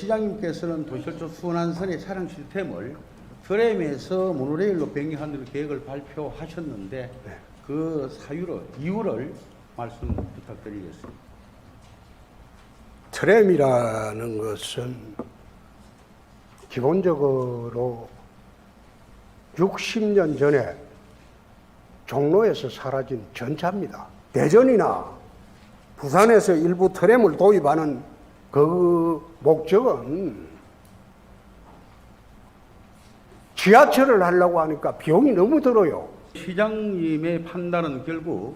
시장님께서는 도시철도 순환선의 차량 시스템을 트램에서 모노레일로 변경하는 계획을 발표하셨는데 네. 그 이유를 말씀 부탁드리겠습니다. 트램이라는 것은 기본적으로 60년 전에 종로에서 사라진 전차입니다. 대전이나 부산에서 일부 트램을 도입하는 그 목적은 지하철을 하려고 하니까 비용이 너무 들어요. 시장님의 판단은 결국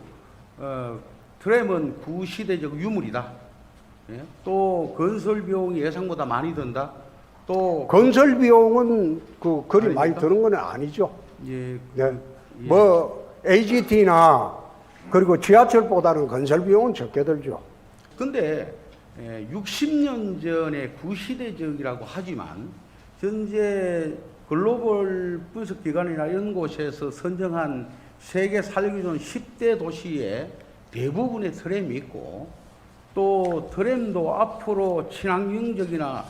트램은 구시대적 유물이다. 예? 또 건설 비용이 예상보다 많이 든다. 또 건설 비용은 그리 많이 아닙니까? 드는 건 아니죠. 예, 네. 예. 뭐 AGT나 그리고 지하철보다는 건설 비용은 적게 들죠. 근데 60년 전에 구시대적이라고 하지만 현재 글로벌 분석 기관이나 이런 곳에서 선정한 세계 살기 좋은 10대 도시에 대부분의 트램이 있고 또 트램도 앞으로 친환경적이나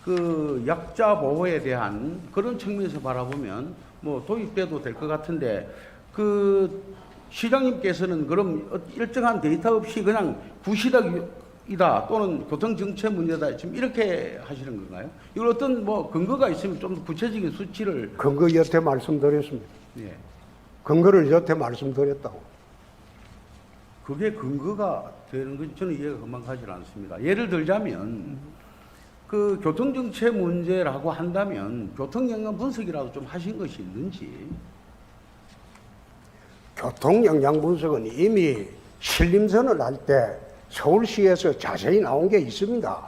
그 약자 보호에 대한 그런 측면에서 바라보면 뭐 도입돼도 될 것 같은데 그 시장님께서는 그럼 일정한 데이터 없이 그냥 구시대이다 또는 교통정체 문제다 지금 이렇게 하시는 건가요? 이걸 어떤 뭐 근거가 있으면 좀 더 구체적인 수치를 근거 여태 말씀드렸습니다. 예. 근거를 여태 말씀드렸다고. 그게 근거가 되는 건 저는 이해가 금방 가지 않습니다. 예를 들자면 그 교통정체 문제라고 한다면 교통영향 분석이라도 좀 하신 것이 있는지. 교통영향 분석은 이미 신림선을 할 때 서울시에서 자세히 나온 게 있습니다.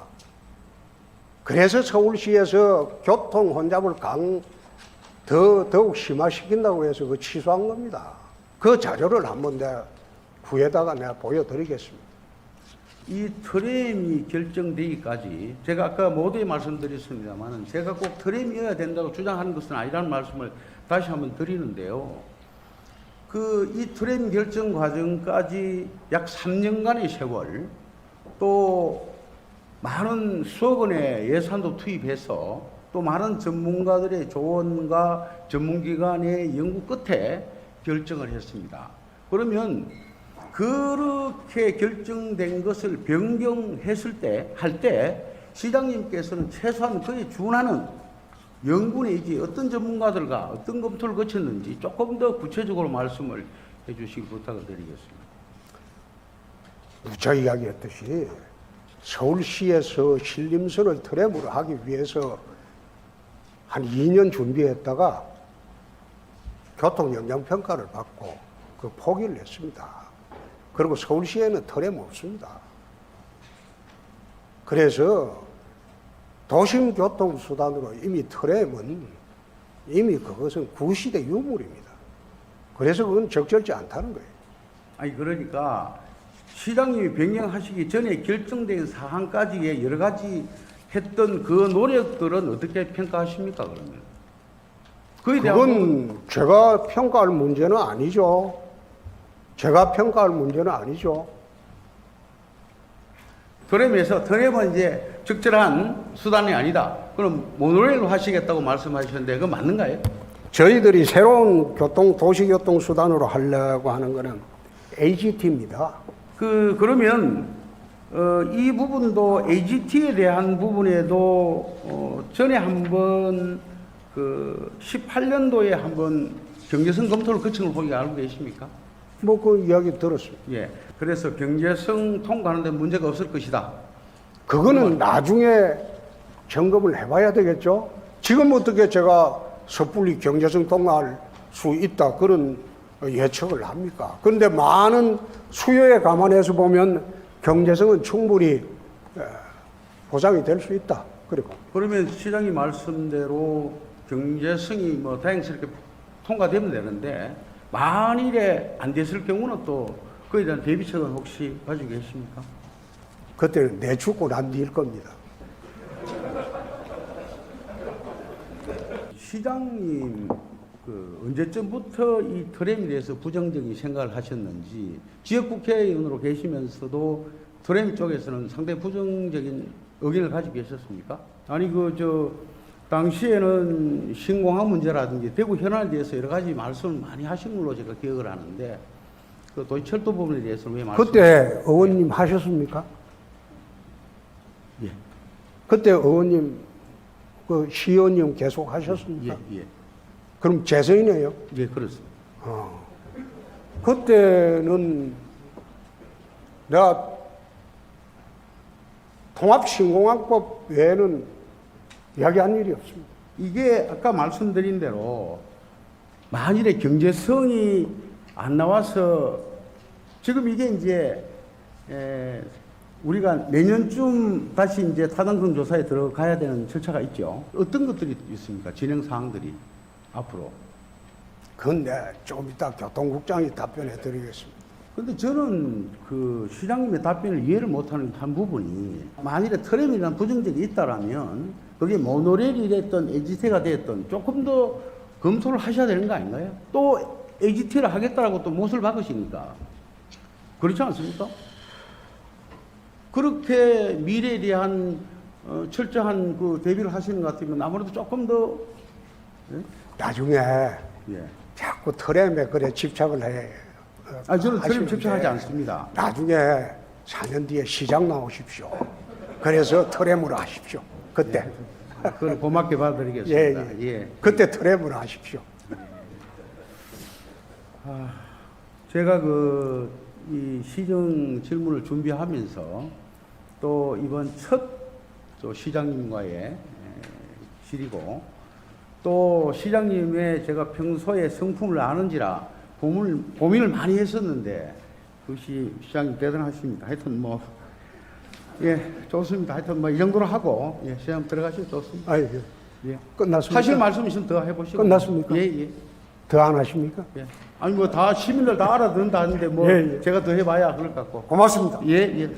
그래서 서울시에서 교통 혼잡을 더욱 심화시킨다고 해서 그 취소한 겁니다. 그 자료를 한번 내가 후에다가 내가 보여드리겠습니다. 이 트램이 결정되기까지 제가 아까 모두에 말씀드렸습니다만 제가 꼭 트램이어야 된다고 주장하는 것은 아니라는 말씀을 다시 한번 드리는데요. 그 이 트램 결정 과정까지 약 3년간의 세월 또 많은 수억 원의 예산도 투입해서 또 많은 전문가들의 조언과 전문기관의 연구 끝에 결정을 했습니다. 그러면 그렇게 결정된 것을 변경했을 때, 할 때, 시장님께서는 최소한 그에 준하는 연구 내지 어떤 전문가들과 어떤 검토를 거쳤는지 조금 더 구체적으로 말씀을 해 주시기 부탁을 드리겠습니다. 누차 이야기했듯이 서울시에서 신림선을 트램으로 하기 위해서 한 2년 준비했다가 교통영향평가를 받고 그 포기를 했습니다. 그리고 서울시에는 트램 없습니다. 그래서 도심교통수단으로 이미 트램은 이미 그것은 구시대 유물입니다. 그래서 그건 적절치 않다는 거예요. 아니 그러니까 시장님이 변경하시기 전에 결정된 사항까지의 여러 가지 했던 그 노력들은 어떻게 평가하십니까 그러면? 그에 대한 그건 제가 평가할 문제는 아니죠. 제가 평가할 문제는 아니죠. 트램은 이제 적절한 수단이 아니다. 그럼 모노레일로 하시겠다고 말씀하셨는데 그거 맞는가요? 저희들이 새로운 도시교통 수단으로 하려고 하는 거는 AGT입니다. 그러면 이 부분도 AGT에 대한 부분에도 전에 한번 그 18년도에 한번 경제성 검토를 거친 걸 보기 알고 계십니까? 뭐 그 이야기 들었습니다. 예. 그래서 경제성 통과하는데 문제가 없을 것이다. 그거는 나중에 점검을 해봐야 되겠죠. 지금 어떻게 제가 섣불리 경제성 통과할 수 있다 그런 예측을 합니까? 그런데 많은 수요에 감안해서 보면 경제성은 충분히 보장이 될 수 있다. 그리고 그러면 시장님 말씀대로 경제성이 뭐 다행스럽게 통과되면 되는데 만일에 안 됐을 경우는 또 그에 대한 대비책은 혹시 가지고 계십니까? 그때는 내 죽고 난 뒤일 겁니다. 시장님 언제쯤부터 이 트램에 대해서 부정적인 생각을 하셨는지 지역국회의원으로 계시면서도 트램 쪽에서는 상당히 부정적인 의견을 가지고 계셨습니까? 아니 당시에는 신공항 문제라든지 대구 현안에 대해서 여러 가지 말씀을 많이 하신 걸로 제가 기억을 하는데 그 도시철도 부분에 대해서는 왜 말씀? 그때 의원님 하셨습니까? 예. 그때 의원님 그 시의원님 계속 하셨습니까? 예. 그럼 재선이네요. 예, 그렇습니다. 그때는 내가 통합신공항법 외에는 이야기한 일이 없습니다. 이게 아까 말씀드린 대로 만일에 경제성이 안 나와서 지금 이게 이제 우리가 내년쯤 다시 이제 타당성 조사에 들어가야 되는 절차가 있죠. 어떤 것들이 있습니까? 진행 사항들이 앞으로. 그건 좀 이따 교통국장이 답변해 드리겠습니다. 근데 저는 그 시장님의 답변을 이해를 못하는 한 부분이 만일에 트램이라는 부정적이 있다라면 그게 모노레일이 됐던 LGT가 됐던 조금 더 검토를 하셔야 되는 거 아닌가요? 또 LGT를 하겠다라고 또 못을 박으시니까 그렇지 않습니까? 그렇게 미래에 대한 철저한 그 대비를 하시는 것 같으면 아무래도 조금 더 나중에 예. 자꾸 트램에 그래 집착을 해. 저는 트램 하시는데 집착하지 않습니다. 나중에 4년 뒤에 시장 나오십시오. 그래서 트램으로 하십시오. 그때. 그걸 고맙게 받아드리겠습니다. 그때 트램으로 하십시오. 제가 이 시정 질문을 준비하면서 또 이번 첫 또 시장님과의 실이고 또 시장님의 제가 평소에 성품을 아는지라 고민을 많이 했었는데 그것이 시장님 대단하십니다. 하여튼 좋습니다. 하여튼 이 정도로 하고 시장 들어가시면 좋습니다. 예. 끝났습니까? 하실 말씀 있으면 더 해보시고. 끝났습니까? 예. 더 안 하십니까? 예. 아니 다 시민들 다 알아듣는다 하는데 예. 제가 더 해봐야 그럴 것 같고. 고맙습니다. 예.